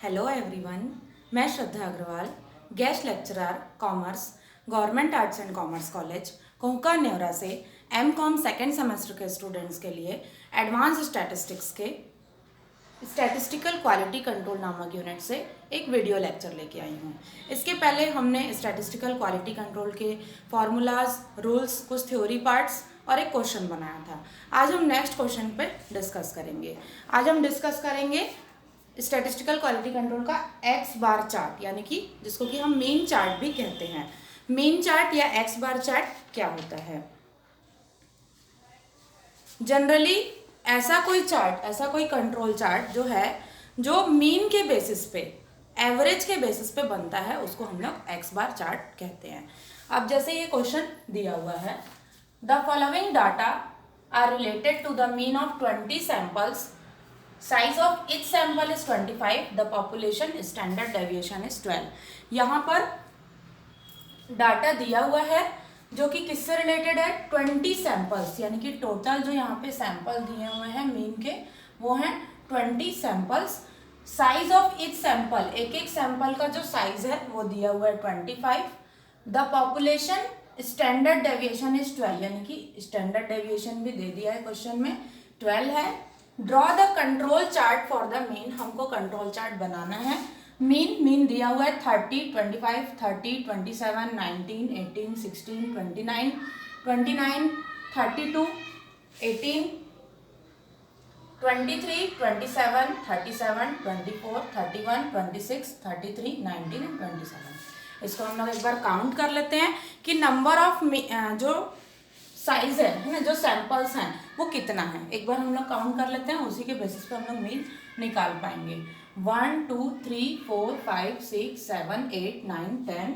Hello everyone, मैं Shraddha Agrawal, guest lecturer commerce, government arts and commerce college Kohka Nevra से M Com second semester के students के लिए एडवांस स्टैटिस्टिक्स के स्टैटिस्टिकल क्वालिटी कंट्रोल नामक यूनिट से एक वीडियो लेक्चर लेके आई हूँ। इसके पहले हमने स्टैटिस्टिकल क्वालिटी कंट्रोल के फार्मूलाज, रूल्स, कुछ थ्योरी पार्ट्स और एक क्वेश्चन बनाया था। आज हम नेक्स्ट क्वेश्चन पे डिस्कस करेंगे। आज हम डिस्कस करेंगे स्टैटिस्टिकल क्वालिटी कंट्रोल का एक्स बार चार्ट, यानी कि जिसको कि हम मीन चार्ट भी कहते हैं। मीन चार्ट या एक्स बार चार्ट क्या होता है? जनरली ऐसा कोई कंट्रोल चार्ट जो है जो मीन के बेसिस पे, एवरेज के बेसिस पे बनता है, उसको हम लोग एक्स बार चार्ट कहते हैं। अब जैसे ये क्वेश्चन दिया हुआ है, the following data are related to the mean of 20 samples, size of each sample is 25, the population standard deviation is 12। यहाँ पर डाटा दिया हुआ है जो कि किससे रिलेटेड है? 20 सैंपल्स, यानी कि टोटल जो यहाँ पे सैंपल दिए हुए हैं मीन के वो हैं 20 samples. Size of each sample, एक एक सैंपल का जो साइज है वो दिया हुआ है 25। The population standard deviation is 12, यानी कि स्टैंडर्ड डेविएशन भी दे दिया है क्वेश्चन में, 12 है। Draw the control chart for the mean, हमको कंट्रोल चार्ट बनाना है। मीन दिया हुआ है 30, 25, 30, 27, 19, 18, 16, 29, 29, 32, 18, 23, 27, 37, 24, 31, 26, 33, 19 एंड 27। इसको हम लोग एक बार काउंट कर लेते हैं कि नंबर ऑफ जो साइज है ना, जो सैंपल्स हैं वो कितना है। एक बार हम लोग काउंट कर लेते हैं, उसी के बेसिस पे हम लोग मीन निकाल पाएंगे। 1 2 3 4 5 6 7 8 9 10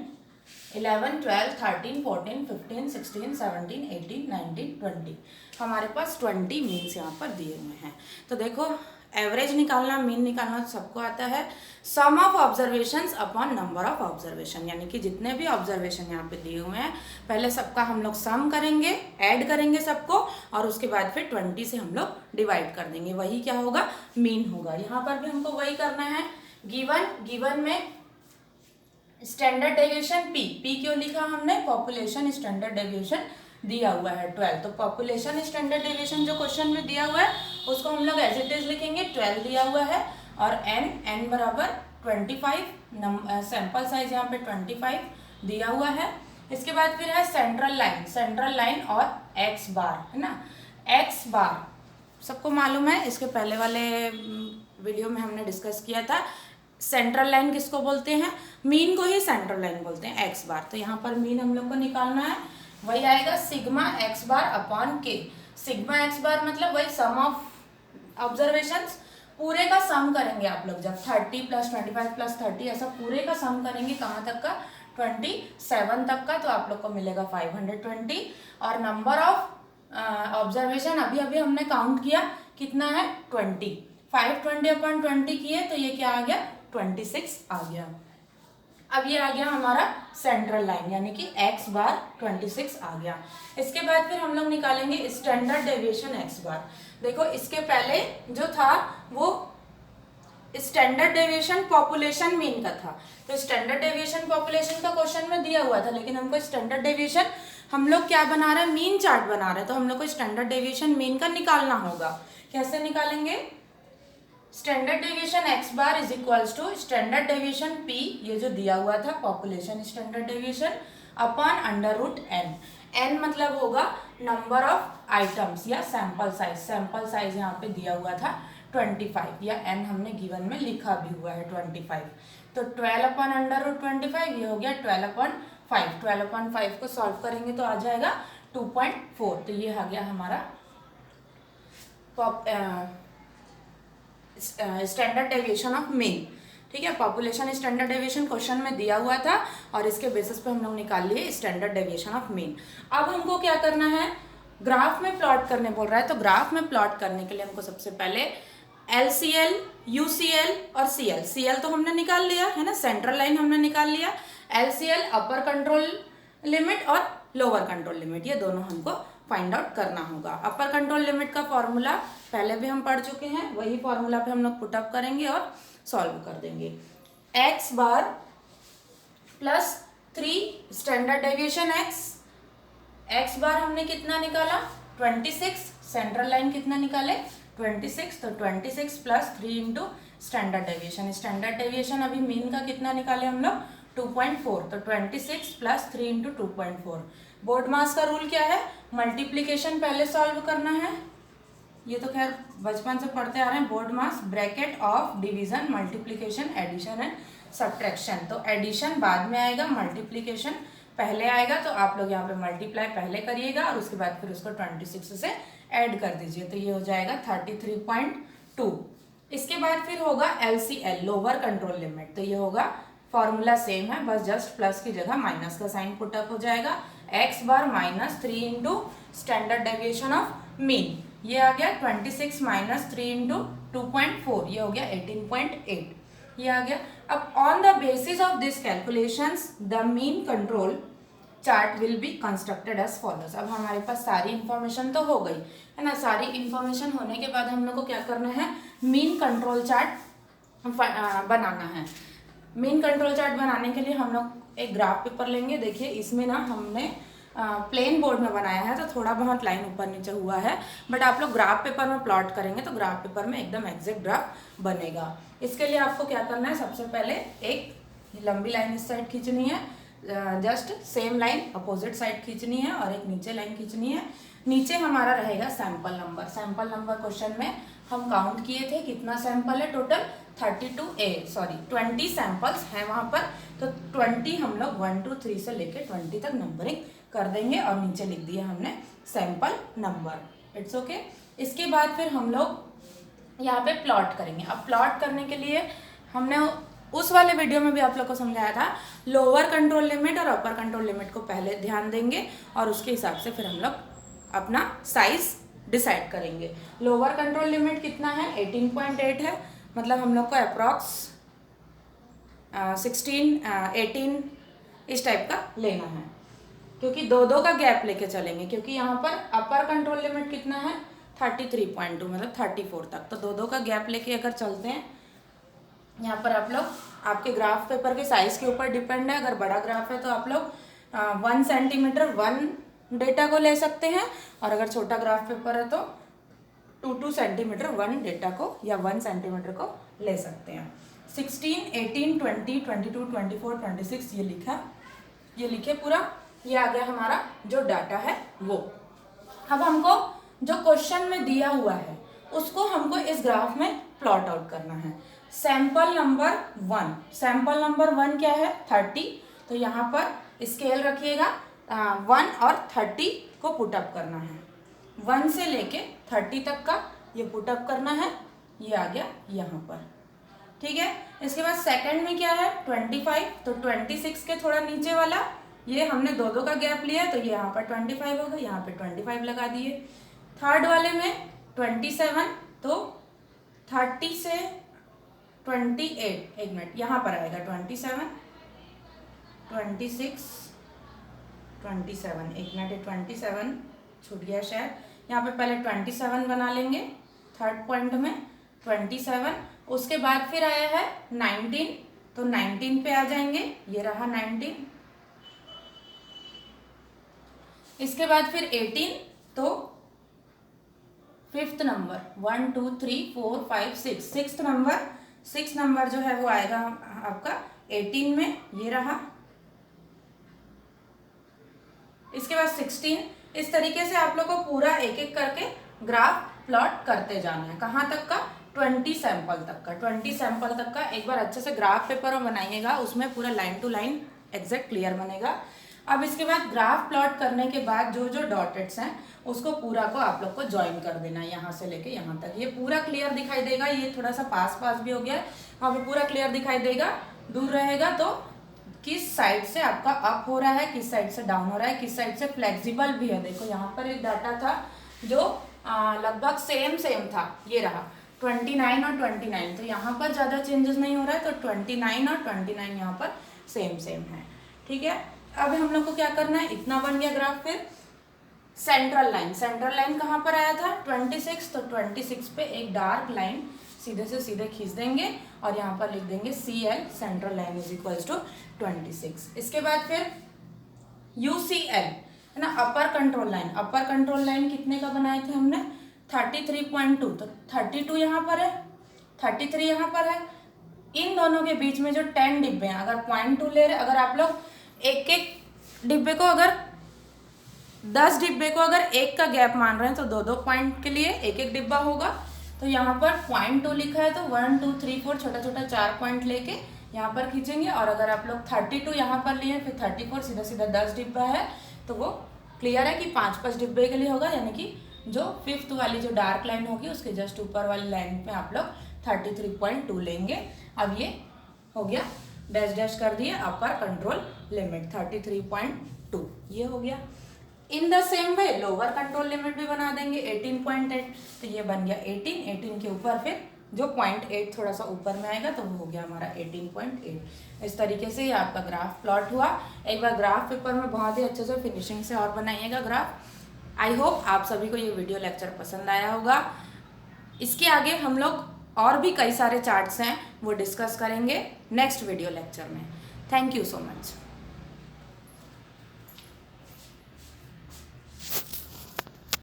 11 12 13 14 15 16 17 18 19 20। हमारे पास 20 मीन्स यहाँ पर दिए हुए हैं। तो देखो, एवरेज निकालना, मीन निकालना तो सबको आता है। Sum of observations upon number of observation, यानी कि जितने भी ऑब्जर्वेशन यहाँ पे दिए हुए हैं पहले सबका हम लोग सम करेंगे, ऐड करेंगे सबको, और उसके बाद फिर 20 से हम लोग डिवाइड कर देंगे। वही क्या होगा? मीन होगा। यहाँ पर भी हमको वही करना है। गिवन में स्टैंडर्ड डेविएशन पी क्यों लिखा हमने? पॉपुलेशन स्टैंडर्ड डेविएशन दिया हुआ है 12, तो पॉपुलेशन स्टैंडर्ड डेविएशन जो क्वेश्चन में दिया हुआ है उसको हम लोग एज इट इज लिखेंगे। 12 दिया हुआ है और एन बराबर 25, सैंपल साइज यहाँ पे 25 दिया हुआ है। इसके बाद फिर है सेंट्रल लाइन और एक्स बार, है ना। एक्स बार सबको मालूम है, इसके पहले वाले वीडियो में हमने डिस्कस किया था। सेंट्रल लाइन किसको बोलते हैं? मीन को ही सेंट्रल लाइन बोलते हैं, एक्स बार। तो यहाँ पर मीन हम लोग को निकालना है, वही आएगा सिग्मा एक्स बार अपॉन के। सिग्मा एक्स बार मतलब वही सम ऑफ ऑब्जर्वेशंस, पूरे का सम करेंगे आप लोग जब 30 + 25 + 30 ऐसा पूरे का सम करेंगे। कहाँ तक का? 27 तक का, तो आप लोग को मिलेगा 520। और नंबर ऑफ ऑब्जर्वेशन अभी हमने काउंट किया, कितना है? 20। 520/20 किए तो ये क्या आ गया? 26 आ गया। अब ये आ गया हमारा सेंट्रल लाइन, यानी कि एक्स बार 26 आ गया। इसके बाद फिर हम लोग निकालेंगे स्टैंडर्ड डेविएशन एक्स बार। देखो, इसके पहले जो था वो स्टैंडर्ड डेविएशन पॉपुलेशन मीन का था, तो स्टैंडर्ड डेविएशन पॉपुलेशन का क्वेश्चन में दिया हुआ था, लेकिन हमको स्टैंडर्ड डेविएशन हम लोग क्या बना रहे हैं? मीन चार्ट बना रहे हैं, तो हम लोग को स्टैंडर्ड डेविएशन मीन का निकालना होगा। कैसे निकालेंगे? Standard deviation X bar is equals to standard deviation P, ये जो दिया हुआ था population standard deviation, upon √n। n मतलब होगा नंबर ऑफ आइटम्स या सैंपल साइज। सैंपल साइज यहाँ पे दिया हुआ था 25, या n हमने गिवन में लिखा भी हुआ है 25। तो 12/√25 ये हो गया 12/5। 12/5 को सॉल्व करेंगे तो आ जाएगा 2.4। तो ये आ गया हमारा स्टैंडर्ड डेविएशन ऑफ मीन। ठीक है, पॉपुलेशन स्टैंडर्ड डेविएशन क्वेश्चन में दिया हुआ था और इसके बेसिस पे हम लोग निकाल लिए स्टैंडर्ड डेविएशन ऑफ मीन। अब हमको क्या करना है? ग्राफ में प्लॉट करने बोल रहा है, तो ग्राफ में प्लॉट करने के लिए हमको सबसे पहले LCL, UCL और CL तो हमने निकाल लिया है ना, सेंट्रल लाइन हमने निकाल लिया। LCL अपर कंट्रोल लिमिट और लोअर कंट्रोल लिमिट, ये दोनों हमको फाइंड आउट करना होगा। अपर कंट्रोल लिमिट का फॉर्मूला पहले भी हम पढ़ चुके हैं, वही फॉर्मूला पे हम लोग पुटअप करेंगे और सॉल्व कर देंगे। एक्स बार प्लस 3 स्टैंडर्ड डेविएशन एक्स बार हमने कितना निकाला 26, सेंट्रल लाइन कितना निकाले 26, तो 26 plus 3 into standard deviation. Standard deviation अभी मीन का कितना निकाले हम लोग 2.4, तो 26 प्लस 3 इंटू 2.4। बोर्ड मास का रूल क्या है, मल्टीप्लीकेशन पहले सॉल्व करना है, ये तो खैर बचपन से पढ़ते आ रहे हैं। BODMAS bracket of division multiplication addition and subtraction, तो एडिशन बाद में आएगा, मल्टीप्लीकेशन पहले आएगा, तो आप लोग यहाँ पे मल्टीप्लाई पहले करिएगा और उसके बाद फिर उसको 26 से ऐड कर दीजिए, तो ये हो जाएगा 33.2। इसके बाद फिर होगा LCL लोअर कंट्रोल लिमिट, तो ये होगा फॉर्मूला सेम है, बस जस्ट प्लस की जगह माइनस का साइन पुटअप हो जाएगा। X bar minus 3 into standard deviation of mean, ये आ गया 26 माइनस 3 इंटू 2.4, ये हो गया 18.8, ये आ गया। अब on the basis of this calculations the mean control chart will be constructed as follows. अब हमारे पास सारी इंफॉर्मेशन तो हो गई है ना, सारी इंफॉर्मेशन होने के बाद हम लोग को क्या करना है, मीन कंट्रोल चार्ट बनाना है। मीन कंट्रोल चार्ट बनाने के लिए हम लोग एक ग्राफ पेपर लेंगे। देखिए इसमें ना हमने प्लेन बोर्ड में बनाया है, तो थोड़ा बहुत लाइन ऊपर नीचे हुआ है, बट आप लोग ग्राफ पेपर में प्लॉट करेंगे तो ग्राफ पेपर में एकदम एग्जैक्ट ग्राफ बनेगा। इसके लिए आपको क्या करना है, सबसे पहले एक लंबी लाइन इस साइड खींचनी है, just same line opposite side खींचनी है, और एक नीचे लाइन खींचनी है। नीचे हमारा रहेगा sample number. Sample number question में हम काउंट किए थे, कितना सैंपल है टोटल 20 सैंपल्स हैं वहाँ पर, तो 20 हम लोग 1 2 3 से लेके 20 तक नंबरिंग कर देंगे, और नीचे लिख दिया हमने सैंपल नंबर। It's okay. इसके बाद फिर हम लोग यहाँ पे प्लॉट करेंगे। अब प्लॉट करने के लिए हमने उस वाले वीडियो में भी आप लोग को समझाया था, लोअर कंट्रोल लिमिट और अपर कंट्रोल लिमिट को पहले ध्यान देंगे, और उसके हिसाब से फिर हम लोग अपना साइज डिसाइड करेंगे। लोअर कंट्रोल लिमिट कितना है 18.8 है, मतलब हम लोग को अप्रॉक्स 18 इस टाइप का लेना है, क्योंकि दो का गैप लेके चलेंगे, क्योंकि यहाँ पर अपर कंट्रोल लिमिट कितना है 33.2 मतलब 34 तक, तो दो का गैप लेके अगर चलते हैं। यहाँ पर आप लोग आपके ग्राफ पेपर के साइज के ऊपर डिपेंड है, अगर बड़ा ग्राफ है तो आप लोग 1 सेंटीमीटर 1 डेटा को ले सकते हैं, और अगर छोटा ग्राफ पेपर है तो 2 सेंटीमीटर 1 डेटा को या 1 सेंटीमीटर को ले सकते हैं। 16, 18, 20, 22, 24, 26 ये लिखे पूरा, ये आ गया हमारा जो डाटा है वो। अब हमको जो क्वेश्चन में दिया हुआ है उसको हमको इस ग्राफ में प्लॉट आउट करना है। सैंपल नंबर 1, सैंपल नंबर 1 क्या है 30, तो यहाँ पर स्केल रखिएगा 1 और 30 को पुटअप करना है, 1 से लेके 30 तक का ये पुटअप करना है, ये आ गया यहाँ पर, ठीक है। इसके बाद सेकंड में क्या है 25, तो 26 के थोड़ा नीचे वाला, ये हमने दो का गैप लिया है, तो ये यहाँ पर 25 होगा, यहाँ पे 25 लगा दिए। थर्ड वाले में 27, तो 30 से 28, एक मिनट यहाँ पर आएगा 27, 26, 27, एक मिनट 27 छूट गया शायद, यहाँ पे पहले 27 बना लेंगे थर्ड पॉइंट में 27, उसके बाद फिर आया है 19, तो 19 पे आ जाएंगे, ये रहा 19। इसके बाद फिर 18, तो फिफ्थ नंबर 1 2 3 4 5 6, सिक्स नंबर जो है वो आएगा आपका 18 में, ये रहा। इसके बाद 16, इस तरीके से आप लोग को पूरा एक एक करके ग्राफ प्लॉट करते जाना है। कहाँ तक का 20 सैंपल तक का, 20 सैंपल तक का एक बार अच्छे से ग्राफ पेपर में बनाइएगा, उसमें पूरा line to line exact clear बनेगा। अब इसके बाद ग्राफ प्लॉट करने के बाद जो जो डॉटेड्स हैं उसको पूरा को आप लोग को ज्वाइन कर देना है, यहाँ से लेके यहाँ तक। ये पूरा क्लियर दिखाई देगा, ये थोड़ा सा पास भी हो गया है, अब पूरा क्लियर दिखाई देगा। दूर रहेगा तो किस साइड से आपका अप हो रहा है, किस साइड से डाउन हो रहा है, किस साइड से फ्लेक्सिबल भी है। देखो यहाँ पर एक डाटा था जो लगभग सेम था, ये रहा 29 और 29, तो यहाँ पर ज़्यादा चेंजेस नहीं हो रहा है, तो 29 और 29 यहाँ पर सेम है, ठीक है। अब हम लोग को क्या करना है, इतना बन गया ग्राफ। फिर सेंट्रल लाइन कहाँ पर आया था 26, तो 26 पे एक डार्क लाइन सीधे से सीधे खींच देंगे और यहाँ पर लिख देंगे CL central line is equals to 26। इसके बाद फिर UCL है ना, upper control line. Upper control line कितने का बनाए थे हमने 33.2, तो 32 यहाँ पर है, 33 यहाँ पर है। इन दोनों के बीच में जो 10 डिब्बे हैं, अगर 0.2 ले रहे, अगर आप लोग एक एक डिब्बे को, अगर 10 डिब्बे को अगर एक का गैप मान रहे हैं तो 2-2 पॉइंट के लिए एक एक डिब्बा होगा। तो यहाँ पर 0.2 लिखा है तो 1 2 3 4 छोटा छोटा 4 पॉइंट लेके यहाँ पर खींचेंगे। और अगर आप लोग 32 यहाँ पर लिए फिर 34 सीधा सीधा 10 डिब्बा है तो वो क्लियर है कि 5-5 डिब्बे के लिए होगा, यानी कि जो 5th वाली जो डार्क लाइन होगी उसके जस्ट ऊपर वाली लाइन पे आप लोग 33.2 लेंगे। अब ये हो गया, डैश डैश कर दिए, अपर कंट्रोल लिमिट 33.2 ये हो गया। In the same way lower control limit भी बना देंगे 18.8, तो ये बन गया 18 के ऊपर फिर जो 0.8 थोड़ा सा ऊपर में आएगा तो वो हो गया हमारा 18.8। इस तरीके से ये आपका ग्राफ प्लॉट हुआ। एक बार ग्राफ पेपर में बहुत ही अच्छे से फिनिशिंग से और बनाइएगा ग्राफ। आई होप आप सभी को ये वीडियो लेक्चर पसंद आया होगा। इसके आगे हम लोग और भी कई सारे चार्ट्स हैं वो डिस्कस करेंगे नेक्स्ट वीडियो लेक्चर में। Thank you so much.